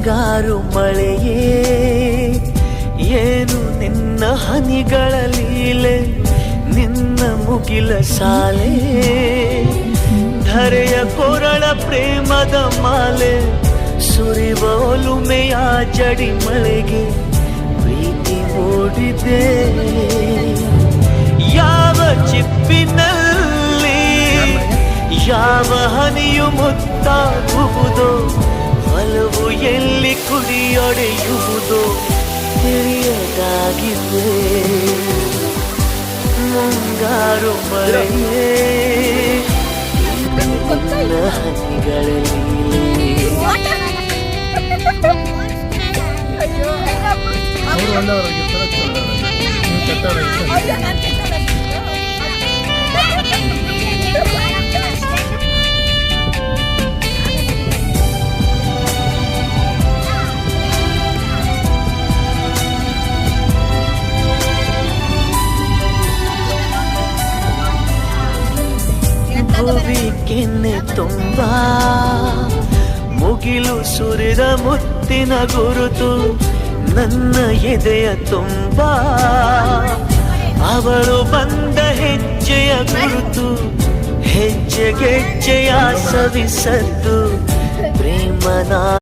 ಮುಂಗಾರು ಮಳೆಯೇ ಏನು ನಿನ್ನ ಹನಿಗಳ ಲೀಲೆ, ನಿನ್ನ ಮುಗಿಲ ಸಾಲೆ ಧರೆಯ ಕೊರಳ ಪ್ರೇಮದ ಮಾಲೆ, ಸುರಿವ ಒಲುಮೆಯ ಜಡಿ ಮಳೆಗೆ ಪ್ರೀತಿ ಮೂಡಿದೆ. ಯಾವ ಚಿಪ್ಪಿನಲ್ಲಿ ಯಾವ ಹನಿಯು ಮುತ್ತಾಗುವುದೋ, ಒಲವು ಎಲ್ಲಿ ಕುಡಿಯೊಡೆಯುವುದೋ ತಿಳಿಯದಾಗಿದೆ. ಮುಂಗಾರು ಮಳೆಯೇ ನಿನ್ನ ಹನಿಗಳಲ್ಲಿ ಭುವಿ ಕೆನ್ನೆ ತುಂಬ ಮುಗಿಲು ಸುರಿದ ಮುತ್ತಿನ ಗುರುತು, ನನ್ನ ಎದೆಯ ತುಂಬ ಅವಳು ಬಂದ ಹೆಜ್ಜೆಯ ಗುರುತು, ಹೆಜ್ಜೆಗೆಜ್ಜೆಯ ಸವಿಸದ್ದು ಪ್ರೇಮನ